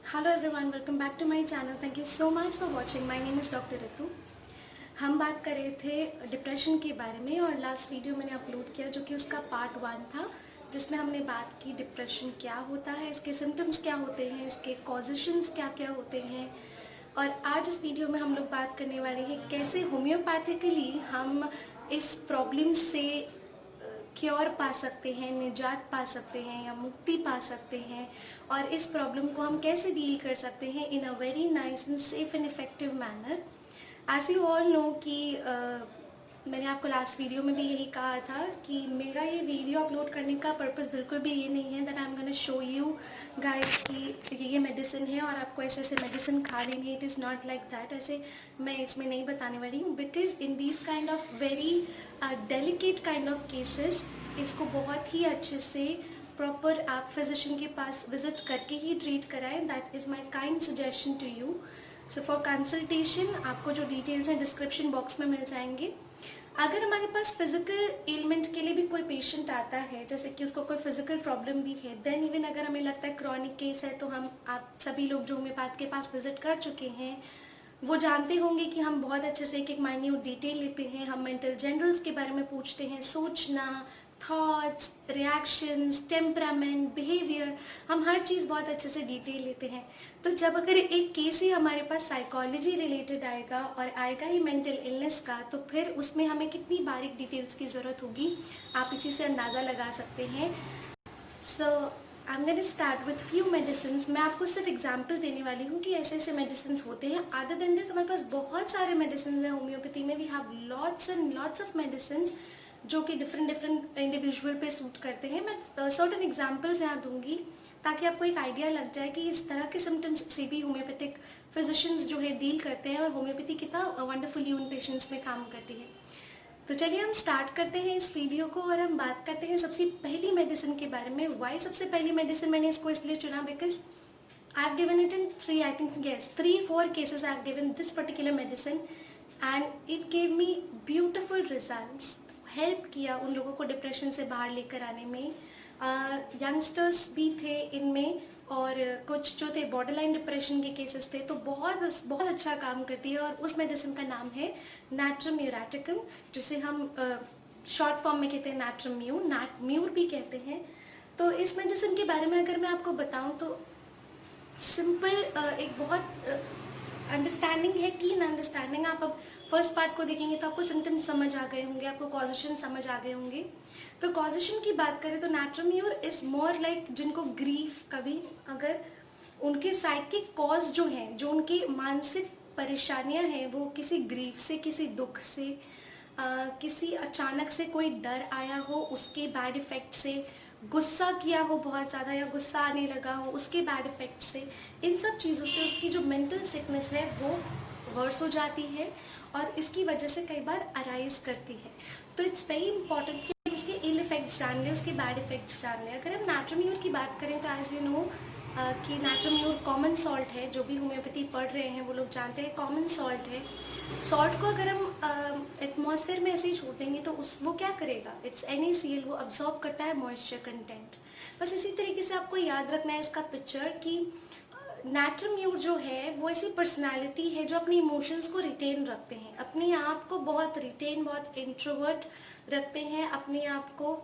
Hello everyone, welcome back to my channel. Thank you so much for watching. My name is doctor Ritu. हम बात कर रहे थे depression के बारे में और लास्ट वीडियो मैंने अपलोड किया जो कि उसका पार्ट 1 था, जिसमें हमने बात की डिप्रेशन क्या होता है, इसके सिम्टम्स क्या होते हैं, इसके कॉजेशंस क्या क्या होते हैं। और आज इस वीडियो में हम लोग बात करने वाले हैं कैसे होम्योपैथिकली हम इस प्रॉब्लम से क्योर पा सकते हैं, निजात पा सकते हैं या मुक्ति पा सकते हैं, और इस प्रॉब्लम को हम कैसे डील कर सकते हैं in a very nice and safe and effective manner. As you all know कि मैंने आपको लास्ट वीडियो में भी यही कहा था कि मेरा ये वीडियो अपलोड करने का पर्पस बिल्कुल भी ये नहीं है that I am gonna show you guys कि ये मेडिसिन है और आपको ऐसे ऐसे मेडिसिन खा लेनी है। It is not like that. ऐसे मैं इसमें नहीं बताने वाली हूँ because in these kind of very delicate kind of cases इसको बहुत ही अच्छे से प्रॉपर आप फिजिशियन के पास विजिट करके ही ट्रीट कराएं। That is my kind suggestion to you. So for consultation आपको जो डिटेल्स हैं डिस्क्रिप्शन बॉक्स में मिल जाएंगे। अगर हमारे पास फिजिकल एलिमेंट के लिए भी कोई पेशेंट आता है, जैसे कि उसको कोई फिजिकल प्रॉब्लम भी है, देन इवन अगर हमें लगता है क्रॉनिक केस है, तो हम आप सभी लोग जो होम्योपैथ के पास विजिट कर चुके हैं वो जानते होंगे कि हम बहुत अच्छे से एक एक माइन्यूट डिटेल लेते हैं। हम मेंटल जनरल्स के बारे में पूछते हैं, सोचना, थॉट्स, रिएक्शंस, टेम्परामेंट, बिहेवियर, हम हर चीज़ बहुत अच्छे से डिटेल लेते हैं। तो जब अगर एक केस ही हमारे पास साइकोलॉजी रिलेटेड आएगा और आएगा ही मेंटल इलनेस का, तो फिर उसमें हमें कितनी बारीक डिटेल्स की ज़रूरत होगी आप इसी से अंदाज़ा लगा सकते हैं। So I am going to start with few medicine. मैं आपको सिर्फ एग्जाम्पल देने वाली हूँ कि ऐसे ऐसे मेडिसिन होते हैं। अदर देन दिस हमारे पास बहुत सारे मेडिसिन हैं होम्योपैथी में। We have lots and lots of medicine जो कि डिफरेंट इंडिविजुअल पे सूट करते हैं। मैं सर्टेन एग्जाम्पल्स यहाँ दूंगी ताकि आपको एक आइडिया लग जाए कि इस तरह के सिम्टम्स से भी होम्योपैथिक फिजिशियंस जो है डील करते हैं और होम्योपैथी कितना वंडरफुली उन पेशेंट्स में काम करती है। तो चलिए हम स्टार्ट करते हैं इस वीडियो को और हम बात करते हैं सबसे पहली मेडिसिन के बारे में। वाई सबसे पहली मेडिसिन मैंने इसको इसलिए चुना because I have given it in 3-4 cases I have given this particular medicine and it gave me beautiful results। Help किया उन लोगों को डिप्रेशन से बाहर लेकर आने में। यंगस्टर्स भी थे इनमें और कुछ जो थे बॉर्डरलाइन डिप्रेशन के केसेस थे। तो बहुत बहुत अच्छा काम करती है और उस मेडिसिन का नाम है नाट्रम म्यूराटिकम, जिसे हम शॉर्ट फॉर्म में कहते हैं नाट्रम म्यूर भी कहते हैं। तो इस मेडिसिन के बारे में अगर मैं आपको बताऊं तो सिंपल एक बहुत अंडरस्टैंडिंग है, कीन अंडरस्टैंडिंग। आप अब फर्स्ट पार्ट को देखेंगे तो आपको सिम्टम्स समझ आ गए होंगे, आपको कॉजेशन समझ आ गए होंगे। तो कॉजेशन की बात करें तो नाट्रम म्यूर इज मोर लाइक जिनको ग्रीफ, कभी अगर उनके साइकिक कॉज जो हैं, जो उनकी मानसिक परेशानियां हैं, वो किसी ग्रीफ से, किसी दुख से, किसी अचानक से कोई डर आया हो उसके बैड इफेक्ट से, गुस्सा किया हो बहुत ज़्यादा या गुस्सा आने लगा हो उसके बैड इफेक्ट से, इन सब चीज़ों से उसकी जो मेंटल सिकनेस है वो वर्स हो जाती है और इसकी वजह से कई बार अराइज करती है। तो इट्स वेरी इंपॉर्टेंट कि इसके इल इफेक्ट्स जान लें, उसके बैड इफेक्ट्स जान लें। अगर हम नाट्रम म्यूर की बात करें तो एज यू नो कि नाट्रम म्यूर कॉमन सॉल्ट है। जो भी होम्योपैथी पढ़ रहे हैं वो लोग जानते हैं कॉमन सॉल्ट है। सॉल्ट को अगर हम एटमॉस्फेयर में ऐसे ही छोड़ देंगे तो वो क्या करेगा, इट्स NaCl, वो अब्सॉर्ब करता है मॉइस्चर कंटेंट। बस इसी तरीके से आपको याद रखना है इसका पिक्चर कि नाट्रम म्यूर जो है वो ऐसी पर्सनालिटी है जो अपने इमोशंस को रिटेन रखते हैं, अपने आप को बहुत रिटेन, बहुत इंट्रोवर्ट रखते हैं, अपने आप को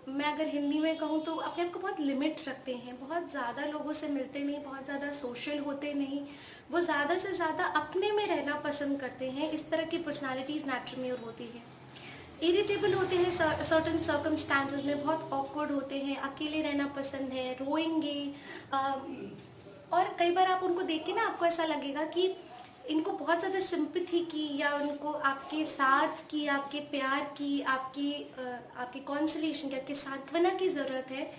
मैं अगर हिंदी में कहूँ तो अपने आप को बहुत लिमिट रखते हैं, बहुत ज़्यादा लोगों से मिलते नहीं, बहुत ज़्यादा सोशल होते नहीं, वो ज़्यादा से ज़्यादा अपने में रहना पसंद करते हैं। इस तरह की पर्सनालिटीज़ नाट्रम म्यूर होती है। इरिटेबल होते हैं सर्टन सर्कमस्टांसेस में, बहुत ऑकवर्ड होते हैं, अकेले रहना पसंद है, रोएंगे। और कई बार आप उनको देख के ना आपको ऐसा लगेगा कि इनको बहुत ज़्यादा सिंपैथी की या उनको आपके साथ की, आपके प्यार की, आपकी कॉन्सोलेशन की, आपके सांत्वना की ज़रूरत है।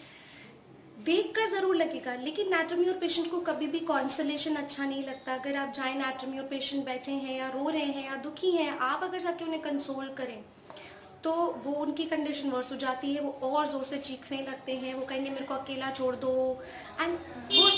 देखकर ज़रूर लगेगा, लेकिन नाट्रम म्यूर पेशेंट को कभी भी कॉन्सोलेशन अच्छा नहीं लगता। अगर आप जाएं, नाट्रम म्यूर पेशेंट बैठे हैं या रो रहे हैं या दुखी हैं, आप अगर जाके उन्हें कंसोल करें तो वो उनकी कंडीशन वर्स हो जाती है, वो और ज़ोर से चीखने लगते हैं, वो कहेंगे मेरे को अकेला छोड़ दो, एंड वो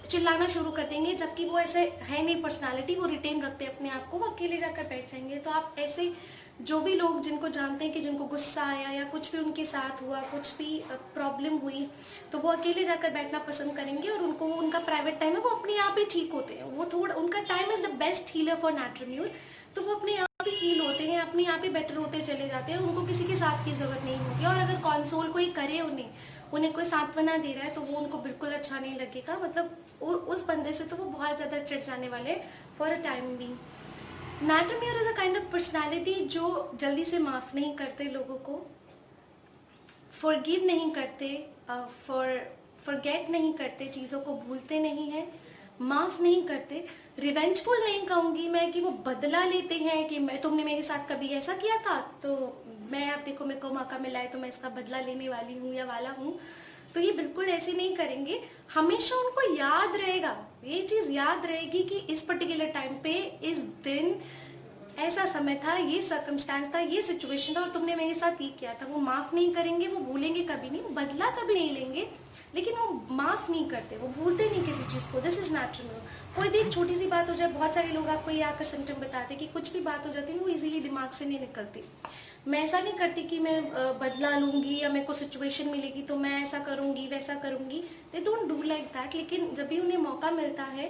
चिल्लाना शुरू कर देंगे। जबकि वो ऐसे है नहीं पर्सनालिटी, वो रिटेन रखते हैं अपने आप को, वो अकेले जाकर बैठ जाएंगे। तो आप ऐसे जो भी लोग जिनको जानते हैं कि जिनको गुस्सा आया या कुछ भी उनके साथ हुआ, कुछ भी प्रॉब्लम हुई, तो वो अकेले जाकर बैठना पसंद करेंगे और उनको उनका प्राइवेट टाइम है वो अपने आप ही ठीक होते हैं। वो थोड़ा उनका time is the best healer for natrum mur. तो वो अपने आप ही हील होते हैं, अपने आप ही बेटर होते चले जाते हैं, उनको किसी के साथ की ज़रूरत नहीं होती। और अगर कंसोल कोई करे उन्हें कोई सांत्वना दे रहा है तो वो उनको बिल्कुल अच्छा नहीं लगेगा। मतलब उस बंदे से तो वो बहुत ज़्यादा चिढ़ जाने वाले for a time being. Natrum mur is a kind of personality जो जल्दी से माफ़ नहीं करते लोगों को, फॉरगिव नहीं करते, फॉरगेट नहीं करते, चीज़ों को भूलते नहीं हैं, माफ़ नहीं करते। रिवेंजफुल नहीं कहूँगी मैं कि वो बदला लेते हैं कि मैं तुमने मेरे साथ कभी ऐसा किया था तो मैं अब देखो मेरे को मौका मिला है तो मैं इसका बदला लेने वाली हूँ या वाला हूँ, तो ये बिल्कुल ऐसे नहीं करेंगे। हमेशा उनको याद रहेगा, ये चीज़ याद रहेगी कि इस पर्टिकुलर टाइम पे, इस दिन ऐसा समय था, ये सर्कमस्टांस था, ये सिचुएशन था और तुमने मेरे साथ ये किया था। वो माफ़ नहीं करेंगे, वो भूलेंगे कभी नहीं, वो बदला कभी नहीं लेंगे, लेकिन वो माफ़ नहीं करते, वो भूलते नहीं किसी चीज़ को। This is natural. कोई भी एक छोटी सी बात हो जाए, बहुत सारे लोग आपको ये आकर सिम्टम बताते कि कुछ भी बात हो जाती है वो इजीली दिमाग से नहीं निकलती। मैं ऐसा नहीं करती कि मैं बदला लूँगी या मेरे को सिचुएशन मिलेगी तो मैं ऐसा करूँगी वैसा करूँगी, they don't do like that. लेकिन जब भी उन्हें मौका मिलता है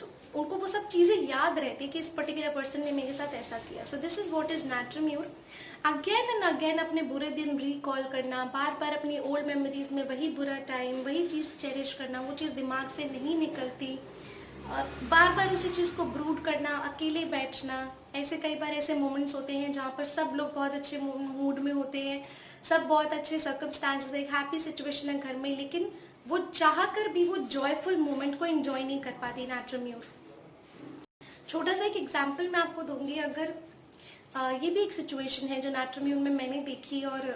तो उनको वो सब चीज़ें याद रहती है कि इस पर्टिकुलर पर्सन ने मेरे साथ ऐसा किया। So this is what is natrum mur. Again and again अपने बुरे दिन रिकॉल करना, बार बार अपनी ओल्ड मेमोरीज में वही बुरा टाइम, वही चीज़ चेरिश करना, वो चीज़ दिमाग से नहीं निकलती, बार बार उसी चीज़ को ब्रूड करना, अकेले बैठना। ऐसे कई बार ऐसे मोमेंट्स होते हैं जहाँ पर सब लोग बहुत अच्छे मूड में होते हैं, सब बहुत अच्छे सर्कमस्टांसेस, एक हैप्पी सिचुएशन है घर में, लेकिन वो चाह कर भी वो जॉयफुल मोमेंट को एंजॉय नहीं कर पाती नैट्रोम्यूर। छोटा सा एक एग्जाम्पल मैं आपको दूंगी। अगर ये भी एक सिचुएशन है जो नैट्रोम्यूर में मैंने देखी और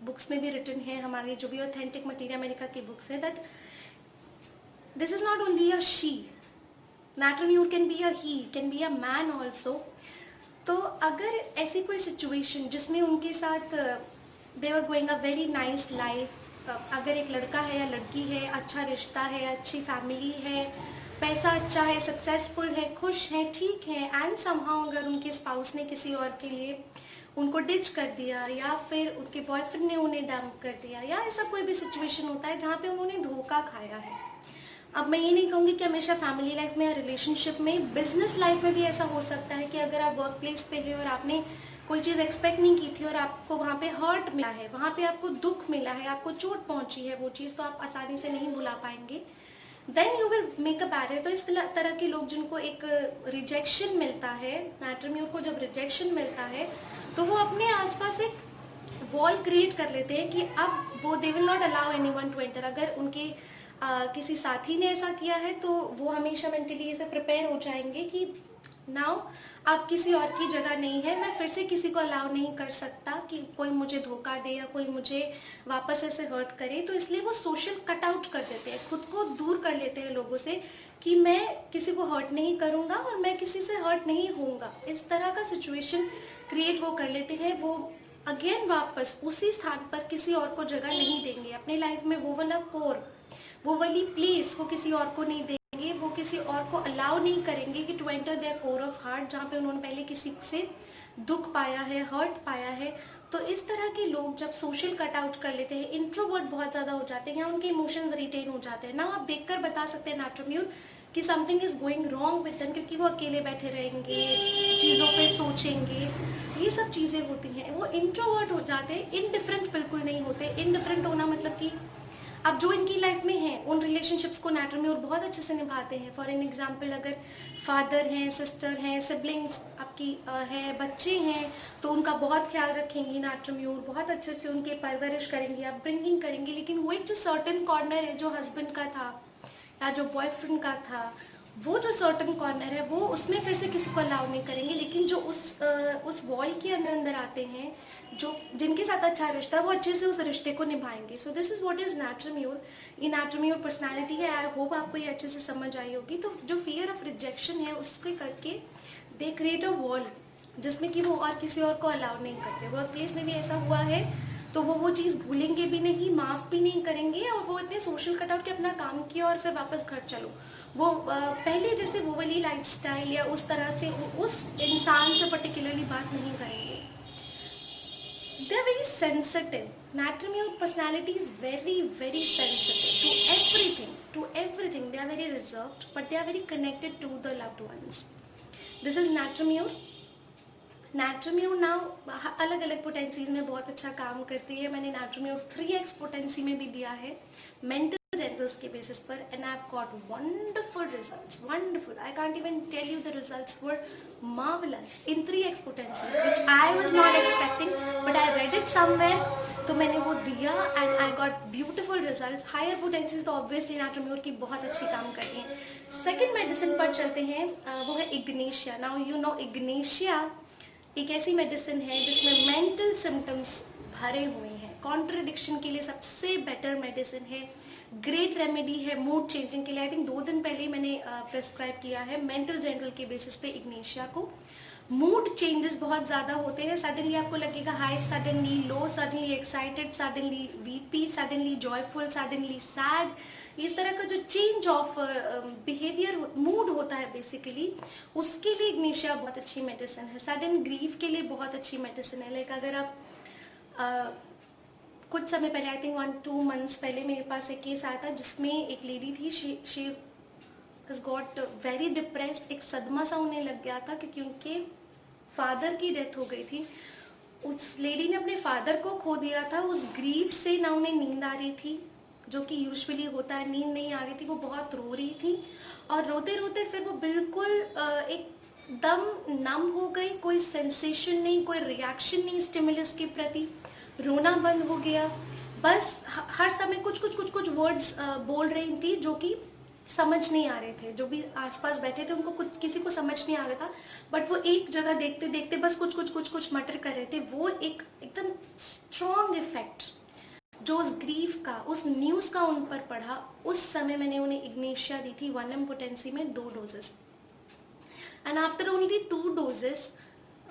बुक्स में भी रिटन है, हमारे जो भी ऑथेंटिक मटीरियल अमेरिका की बुक्स है, that this is not only a she, natrum mur can be a he, can be a man also. तो अगर ऐसी कोई सिचुएशन जिसमें उनके साथ they were going a very nice life, अगर एक लड़का है या लड़की है, अच्छा रिश्ता है, अच्छी फैमिली है, पैसा अच्छा है, सक्सेसफुल है, खुश है, ठीक है, एंड समहाउ अगर उनके स्पाउस ने किसी और के लिए उनको डिच कर दिया या फिर उनके बॉयफ्रेंड ने उन्हें डंप कर दिया या ऐसा कोई भी सिचुएशन होता है जहाँ पे उन्होंने धोखा खाया है। अब मैं ये नहीं कहूँगी कि हमेशा फैमिली लाइफ में या रिलेशनशिप में, बिजनेस लाइफ में भी ऐसा हो सकता है कि अगर आप वर्क प्लेस पे है और आपने कोई चीज़ एक्सपेक्ट नहीं की थी और आपको वहाँ पे हर्ट मिला है, वहाँ पे आपको दुख मिला है, आपको चोट पहुँची है, वो चीज़ तो आप आसानी से नहीं भुला पाएंगे, then you will make a barrier. तो इस तरह के लोग जिनको एक रिजेक्शन मिलता है, नैट्रोम्यूर को जब रिजेक्शन मिलता है तो वो अपने आसपास एक वॉल क्रिएट कर लेते हैं कि अब वो they will not allow anyone to enter. अगर उनके किसी साथी ने ऐसा किया है तो वो हमेशा मेंटली ऐसे प्रिपेयर हो जाएंगे कि नाउ अब किसी और की जगह नहीं है, मैं फिर से किसी को अलाउ नहीं कर सकता कि कोई मुझे धोखा दे या कोई मुझे वापस ऐसे हर्ट करे। तो इसलिए वो सोशल कट आउट कर देते हैं, खुद को दूर कर लेते हैं लोगों से कि मैं किसी को हर्ट नहीं करूँगा और मैं किसी से हर्ट नहीं होऊंगा। इस तरह का सिचुएशन क्रिएट वो कर लेते हैं। वो अगेन वापस उसी स्थान पर किसी और को जगह नहीं देंगे अपने लाइफ में। वो वाला कोर, वो वाली प्लेस वो किसी और को नहीं देंगे, वो किसी और को अलाउ नहीं करेंगे कि to enter their core of heart, जहाँ पे उन्होंने पहले किसी से दुख पाया है, हर्ट पाया है। तो इस तरह के लोग जब सोशल कट आउट कर लेते हैं, इंट्रोवर्ट बहुत ज़्यादा हो जाते हैं या उनके इमोशंस रिटेन हो जाते हैं ना, आप देखकर बता सकते हैं नैट्रोम्यूर कि something is going wrong with them, क्योंकि वो अकेले बैठे रहेंगे, चीज़ों पे सोचेंगे, ये सब चीज़ें होती हैं। वो इंट्रोवर्ट हो जाते हैं, इनडिफरेंट बिल्कुल नहीं होते। इनडिफरेंट होना मतलब कि अब जो इनकी लाइफ में है उन रिलेशनशिप्स को नैट्रोम्यूर बहुत अच्छे से निभाते हैं। फॉर एन एग्जाम्पल, अगर फादर हैं, सिस्टर हैं, सिबलिंग्स आपकी है, बच्चे हैं, तो उनका बहुत ख्याल रखेंगी नैट्रोम्यूर, बहुत अच्छे से उनके परवरिश करेंगी, अपब्रिंगिंग करेंगी। लेकिन वो एक जो सर्टन कॉर्नर है जो हस्बैंड का था या जो बॉयफ्रेंड का था, वो जो सर्टन कॉर्नर है वो उसमें फिर से किसी को अलाउ नहीं करेंगे। लेकिन जो उस वॉल के अंदर अंदर आते हैं, जो जिनके साथ अच्छा रिश्ता, वो अच्छे से उस रिश्ते को निभाएंगे। So this is what is natrum mur. ये नैट्रोम्यूर पर्सनालिटी है। आई होप आपको ये अच्छे से समझ आई होगी। तो जो फियर ऑफ रिजेक्शन है उसके करके दे क्रिएट अ वॉल जिसमें कि वो और किसी और को अलाउ नहीं करते। वर्क प्लेस में भी ऐसा हुआ है तो वो चीज़ भूलेंगे भी नहीं, माफ़ भी नहीं करेंगे, और वो इतने सोशल कटआउट के अपना काम किया और फिर वापस घर चलो। वो पहले जैसे वो वाली लाइफस्टाइल या उस तरह से उस इंसान से पर्टिकुलरली बात नहीं करेंगे। they are very sensitive. Natramiur personality is very very sensitive to everything. They are very reserved, but they are very connected to the loved ones. This is Natramiur. Natramiur now अलग अलग potencies में बहुत अच्छा काम करती है. मैंने Natramiur 3x potency में भी दिया है मेंटल जनरल्स के बेसिस पर, and I have got wonderful results. Wonderful. I can't even tell you the results were marvelous in 3x potencies which I was not expecting, but I read it somewhere, तो मैंने वो दिया and I got beautiful results. Higher potencies तो obviously Natramiur की बहुत अच्छी काम करती हैं. सेकेंड मेडिसिन पर चलते हैं, वो है Ignatia. Now you know Ignatia एक ऐसी मेडिसिन है जिसमें मेंटल सिम्टम्स भरे हुए हैं. कॉन्ट्रडिक्शन के लिए सबसे बेटर मेडिसिन है. ग्रेट रेमेडी है मूड चेंजिंग के लिए. आई थिंक 2 दिन पहले मैंने प्रेस्क्राइब किया है मेंटल जनरल के बेसिस पे इग्नेशिया को. मूड चेंजेस बहुत ज़्यादा होते हैं. सडनली आपको लगेगा high, suddenly low, suddenly excited, suddenly weepy, suddenly joyful, suddenly sad. इस तरह का जो चेंज ऑफ बिहेवियर मूड होता है बेसिकली, उसके लिए इग्नेशिया बहुत अच्छी मेडिसिन है. सडन ग्रीफ के लिए बहुत अच्छी मेडिसिन है. लाइक अगर आप कुछ समय पहले, आई थिंक 1-2 मंथ्स पहले मेरे पास एक केस आया था जिसमें एक लेडी थी, she has got very depressed. एक सदमा सा उन्हें लग गया था क्योंकि उनके फादर की डेथ हो गई थी. उस लेडी ने अपने फादर को खो दिया था. उस ग्रीफ से ना उन्हें नींद आ रही थी, जो कि यूजुअली होता है, नींद नहीं आ रही थी. वो बहुत रो रही थी और रोते रोते फिर वो बिल्कुल एकदम नम हो गई. कोई सेंसेशन नहीं, कोई रिएक्शन नहीं स्टिमुलस के प्रति. रोना बंद हो गया. बस हर समय कुछ वर्ड्स बोल रही थी जो कि समझ नहीं आ रहे थे. जो भी आसपास बैठे थे उनको कुछ, किसी को समझ नहीं आ रहा था, बट वो एक जगह देखते देखते बस कुछ मटर कर रहे थे. वो एक एकदम स्ट्रॉन्ग इफेक्ट जो उस ग्रीफ का, उस न्यूज़ का उन पर पड़ा. उस समय मैंने उन्हें इग्नेशिया दी थी 1 पोटेंसी में 2 doses. And after only 2 doses,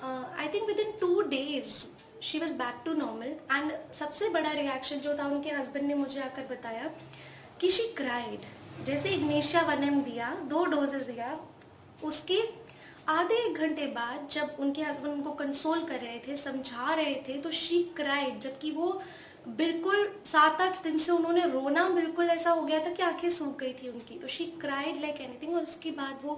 I think within 2 days she was back to normal. And सबसे बड़ा रिएक्शन जो था, उनके हस्बैंड ने मुझे आकर बताया कि शी क्राइड. जैसे इग्नेशिया 1 दिया, 2 डोजेस दिया, उसके आधे 1 घंटे बाद जब उनके हस्बैंड उनको कंसोल कर रहे थे, समझा रहे थे, तो शी क्राइड. जबकि वो बिल्कुल 7-8 दिन से उन्होंने रोना बिल्कुल ऐसा हो गया था कि आंखें सूख गई थी उनकी. तो शी क्राइड लाइक एनीथिंग. और उसके बाद वो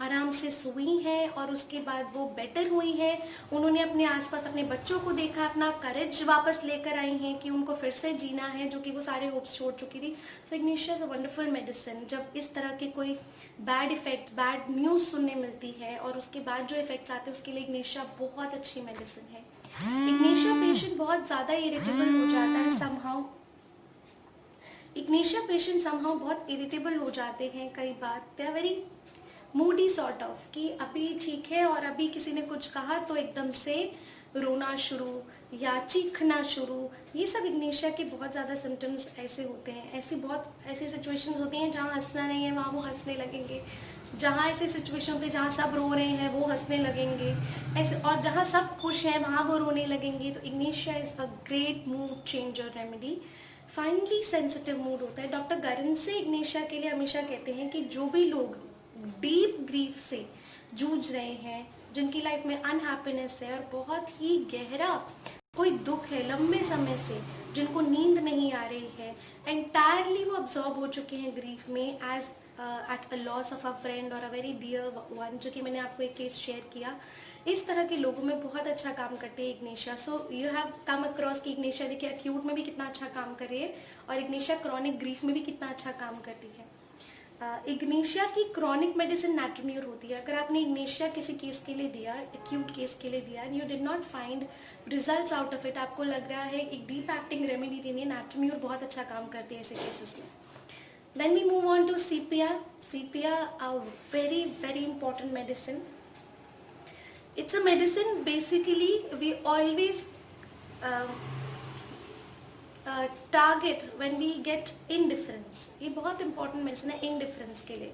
आराम से सोई हैं और उसके बाद वो बेटर हुई हैं. उन्होंने अपने आसपास अपने बच्चों को देखा, अपना करेज वापस लेकर आई हैं कि उनको फिर से जीना है, जो कि वो सारे होप्स छोड़ चुकी थी. So ignatia is a wonderful medicine. जब इस तरह के कोई बैड इफेक्ट्स, बैड न्यूज़ सुनने मिलती है और उसके बाद जो इफेक्ट्स आते हैं, उसके लिए इग्नेशिया बहुत अच्छी मेडिसिन है. इग्नेशिया पेशेंट बहुत ज़्यादा इरिटेबल हो जाता है समहाउ. इग्नेशिया पेशेंट समहाउ बहुत इरिटेबल हो जाते हैं कई बार. They are very moody sort of, कि अभी ठीक है और अभी किसी ने कुछ कहा तो एकदम से रोना शुरू या चीखना शुरू. ये सब इग्नेशिया के बहुत ज़्यादा सिम्टम्स ऐसे होते हैं. ऐसी सिचुएशंस होती हैं जहाँ हंसना नहीं है, वहाँ वो हंसने लगेंगे. जहाँ ऐसी सिचुएशन होती है जहाँ सब रो रहे हैं, वो हंसने लगेंगे ऐसे. और जहाँ सब खुश हैं, वहाँ वो रोने लगेंगे. तो Ignatia is a great mood changer remedy. Finally sensitive mood होता है. डॉक्टर गरन से इग्नेशिया के लिए हमेशा कहते हैं कि जो भी लोग डीप ग्रीफ से जूझ रहे हैं, जिनकी लाइफ में अनहैप्पीनेस है और बहुत ही गहरा कोई दुख है लंबे समय से, जिनको नींद नहीं आ रही है, एंटायरली वो अब्जॉर्ब हो चुके हैं ग्रीफ में as at a loss of a friend और अ वेरी डियर वन, जो कि मैंने आपको एक केस शेयर किया. इस तरह के लोगों में बहुत अच्छा काम करते हैं Ignatia. So you have come across कि इग्नेशिया देखिए एक्यूट में भी कितना अच्छा काम कर रही है और इग्नेशिया क्रॉनिक ग्रीफ में भी कितना अच्छा काम करती है. इग्नेशिया की क्रॉनिक मेडिसिन नाट्रोम्यूर होती है. अगर आपने इग्नेशिया किसी केस के लिए दिया, एक्यूट केस के लिए दिया, and you did not find results out of it, आपको लग रहा है एक डीप एक्टिंग रेमेडी देनी है, नाट्रोम्यूर बहुत अच्छा काम करती है ऐसे केसेस में. Then we move on to CPR. CPR, a very very important medicine. It's a medicine basically we always target when we get indifference. ये बहुत इंपॉर्टेंट मेडिसिन है इंडिफरेंस के लिए.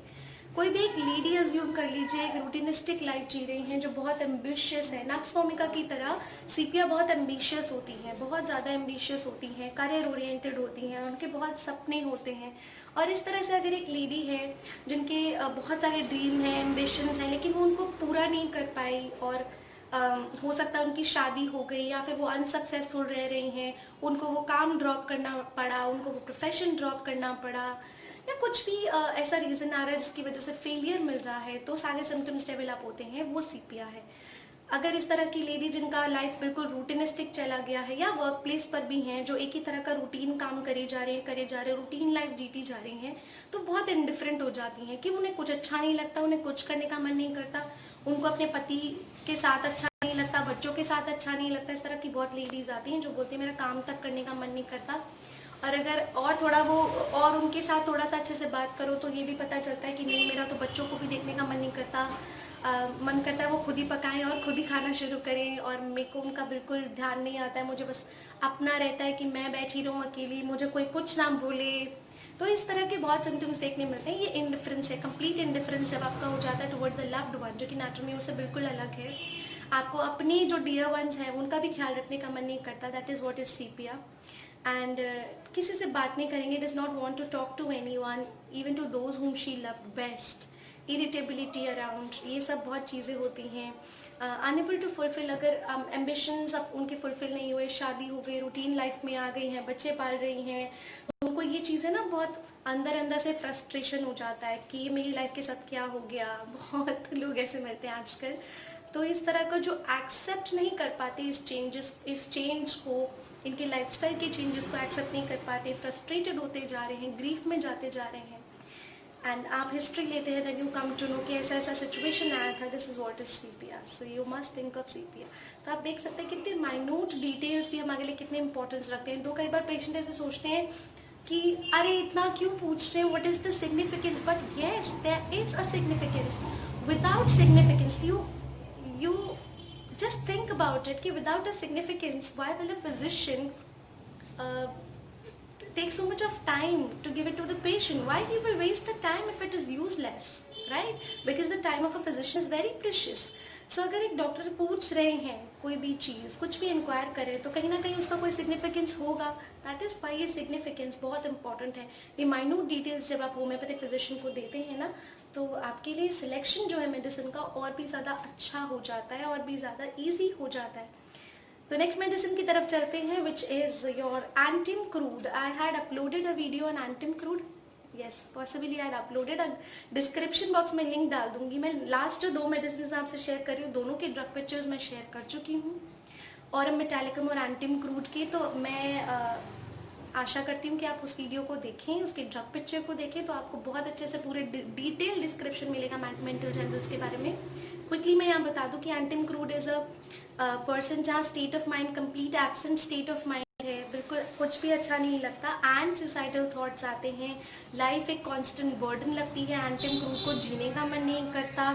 कोई भी एक लेडी अज्यूम कर लीजिए, एक रूटीनिस्टिक लाइफ जी रही हैं जो बहुत एम्बिशियस है. नक्स वोमिका की तरह सीपिया बहुत एम्बिशियस होती हैं, बहुत ज़्यादा एम्बिशियस होती हैं, करियर ओरिएंटेड होती हैं, उनके बहुत सपने होते हैं. और इस तरह से अगर एक लेडी है जिनके बहुत सारे ड्रीम हैं, एम्बिशंस हैं, लेकिन वो उनको पूरा नहीं कर पाई और हो सकता है उनकी शादी हो गई या फिर वो अनसक्सेसफुल रह रही हैं, उनको वो काम ड्रॉप करना पड़ा, उनको वो प्रोफेशन ड्रॉप करना पड़ा, या कुछ भी ऐसा रीज़न आ रहा है जिसकी वजह से फेलियर मिल रहा है, तो सारे सिम्टम्स डेवलप होते हैं, वो सीपिया है। अगर इस तरह की लेडी जिनका लाइफ बिल्कुल रूटीनिस्टिक चला गया है, या वर्क प्लेस पर भी हैं जो एक ही तरह का रूटीन काम करे जा रहे हैं, रूटीन लाइफ जीती जा रही हैं, तो बहुत इंडिफरेंट हो जाती हैं कि उन्हें कुछ अच्छा नहीं लगता, उन्हें कुछ करने का मन नहीं करता, उनको अपने पति के साथ अच्छा नहीं लगता, बच्चों के साथ अच्छा नहीं लगता। इस तरह की बहुत लेडीज आती हैं जो बोलती हैं मेरा काम तक करने का मन नहीं करता। और अगर और थोड़ा वो और उनके साथ थोड़ा सा अच्छे से बात करो तो ये भी पता चलता है कि नहीं, मेरा तो बच्चों को भी देखने का मन नहीं करता, मन करता है वो खुद ही पकाएं और खुद ही खाना शुरू करें, और मेरे को उनका बिल्कुल ध्यान नहीं आता है, मुझे बस अपना रहता है कि मैं बैठी रहूँ अकेली, मुझे कोई कुछ ना बोले। तो इस तरह के बहुत सिम्टम्स देखने मिलते हैं। ये इंडिफरेंस है, कंप्लीट इंडिफरेंस जब आपका हो जाता है टुवर्ड द लव्ड वन, जो कि एनाटॉमी उससे बिल्कुल अलग है। आपको अपनी जो डियर वंस हैं उनका भी ख्याल रखने का मन नहीं करता, that is what is sepia. And किसी से बात नहीं करेंगे, does not want to talk to anyone, even to those whom she loved best, irritability around, ये सब बहुत चीज़ें होती हैं। अनएबल टू फुलफिल, अगर एम्बिशंस अब उनके फुलफिल नहीं हुए, शादी हो गई, रूटीन लाइफ में आ गई हैं, बच्चे पाल रही हैं, उनको ये चीज़ें ना बहुत अंदर अंदर से फ्रस्ट्रेशन हो जाता है कि ये मेरी लाइफ के साथ क्या हो गया। बहुत लोग ऐसे मिलते हैं आजकल। तो इस तरह का जो एक्सेप्ट नहीं कर पाते इस चेंज को, इनके लाइफस्टाइल के चेंजेस को एक्सेप्ट नहीं कर पाते, फ्रस्ट्रेटेड होते जा रहे हैं, ग्रीफ में जाते जा रहे हैं, एंड आप हिस्ट्री लेते हैं, then you come to know कि ऐसा ऐसा सिचुएशन आया था, this is what is sepia, so you must think of sepia. तो आप देख सकते हैं कितने माइन्यूट डिटेल्स भी हमारे लिए कितने इंपॉर्टेंस रखते हैं। तो कई बार पेशेंट ऐसे सोचते हैं कि अरे इतना क्यों पूछ रहे हैं, what is the significance, but yes there is a significance. Without significance you just think about it कि without a significance why will a physician uh, take so much of time to give it to the patient? Why he will waste the time if it is useless, right? Because the time of a physician is very precious. So अगर एक doctor पूछ रहे हैं कोई भी चीज़, कुछ भी inquire करें, तो कहीं ना कहीं उसका कोई सिग्निफिकेंस होगा। दैट इज़ वाई ये सिग्निफिकेंस बहुत इंपॉर्टेंट है। ये माइन्यूट डिटेल्स जब आप होम्योपैथिक फिजिशियन को देते हैं ना, तो आपके लिए सिलेक्शन जो है मेडिसिन का और भी ज़्यादा अच्छा हो जाता है और भी ज़्यादा ईजी हो जाता है। तो नेक्स्ट मेडिसिन की तरफ चलते हैं, which is your antim crud. I had uploaded a video on antim crud, yes possibly I uploaded, description box में लिंक डाल दूंगी। मैं लास्ट जो 2 मेडिसिन मैं आपसे शेयर कर रही हूँ, दोनों के ड्रग पिक्चर्स मैं शेयर कर चुकी हूँ, ऑरम मेटालिकम और एंटिम क्रूड के। तो मैं आशा करती हूँ कि आप उस वीडियो को देखें, उसके ड्रग पिक्चर को देखें, तो आपको बहुत अच्छे से पूरे डिटेल डिस्क्रिप्शन मिलेगा मेंटल जनरल्स के बारे में। क्विकली मैं यहाँ बता दूँ कि Antim crude is a person जहाँ state of mind complete absent state of mind है, बिल्कुल कुछ भी अच्छा नहीं लगता, एंड सुसाइडल थॉट्स आते हैं, लाइफ एक कांस्टेंट बर्डन लगती है, एंटिम क्रूड को जीने का मन नहीं करता।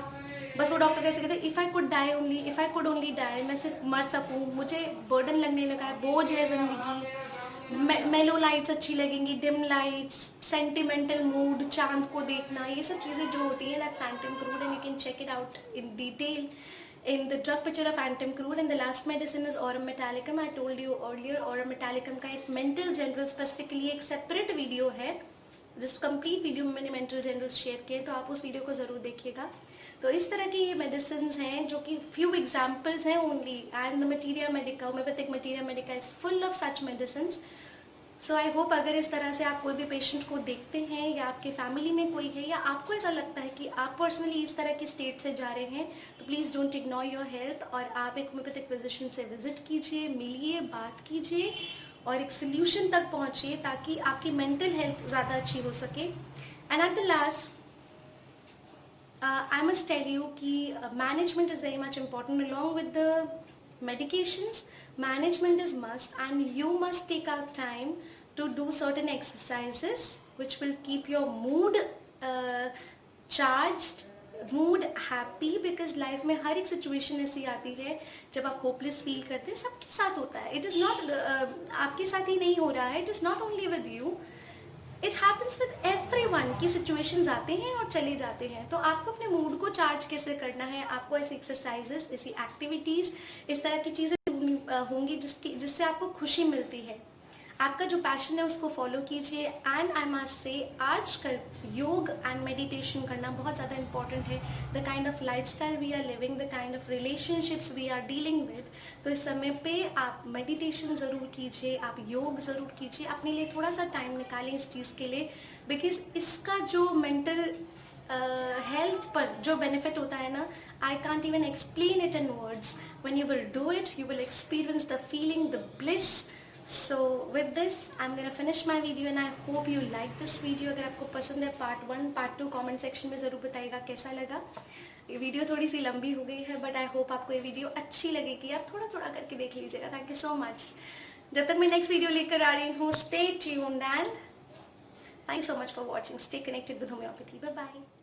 बस वो डॉक्टर कैसे कहते हैं, if I could only die, मैं सिर्फ मर सकूँ, मुझे बर्डन लगने लगा है, बोझ है जिंदगी, मेलो लाइट्स अच्छी लगेंगी, डिम लाइट्स, सेंटिमेंटल मूड, चांद को देखना, ये सब चीज़ें जो होती है that's antim crud, and you can check it out in detail in the drug picture of antim crude. And the last medicine is aurum metallicum. I told you earlier, aurum metallicum का एक mental general specifically एक separate video है, जिस complete video में मैंने mental generals share किए, तो आप उस वीडियो को ज़रूर देखिएगा। तो इस तरह की ये medicines हैं जो कि few examples हैं only, and the materia medica, homeopathic materia medica is full of such medicines. So I hope अगर इस तरह से आप कोई भी पेशेंट को देखते हैं, या आपके फैमिली में कोई है, या आपको ऐसा लगता है कि आप पर्सनली इस तरह की स्टेट से जा रहे हैं, तो please don't ignore your health, और आप एक होम्योपैथिक फिजिशियन से विजिट कीजिए, मिलिए, बात कीजिए और एक सोल्यूशन तक पहुंचिए, ताकि आपकी मेंटल हेल्थ ज़्यादा अच्छी हो सके। And at the last I must tell you कि management is very much important along with the medications. Management is must, and you must take out time to do certain exercises which will keep your mood charged, mood happy, because life में हर एक situation ऐसी आती है जब आप hopeless feel करते हैं, सबके साथ होता है, it is not आपके साथ ही नहीं हो रहा है, it is not only with you, it happens with everyone की सिचुएशंस आते हैं और चले जाते हैं। तो आपको अपने मूड को चार्ज कैसे करना है, आपको ऐसी एक्सरसाइजेस, ऐसी एक्टिविटीज़, इस तरह की चीज़ें होंगी जिससे आपको खुशी मिलती है। आपका जो पैशन है उसको फॉलो कीजिए। एंड आई मस्ट से आजकल योग एंड मेडिटेशन करना बहुत ज़्यादा इंपॉर्टेंट है। The kind of lifestyle we are living, the kind of relationships we are dealing with, तो इस समय पे आप मेडिटेशन ज़रूर कीजिए, आप योग ज़रूर कीजिए, अपने लिए थोड़ा सा टाइम निकालें इस चीज़ के लिए। बिकॉज इसका जो मेंटल हेल्थ पर जो बेनिफिट होता है ना, आई can't even explain it in words. When you will do it you will experience the feeling, the bliss. So with this I am gonna finish my video and I hope you like this video. अगर आपको पसंद है part 1 part 2 comment section में ज़रूर बताइएगा कैसा लगा। ये वीडियो थोड़ी सी लंबी हो गई है बट आई होप आपको ये वीडियो अच्छी लगेगी। आप थोड़ा थोड़ा करके देख लीजिएगा। Thank you so much. जब तक मैं नेक्स्ट वीडियो लेकर आ रही हूँ, stay tuned and thank you so much for watching. Stay connected with homeopathy. Bye bye.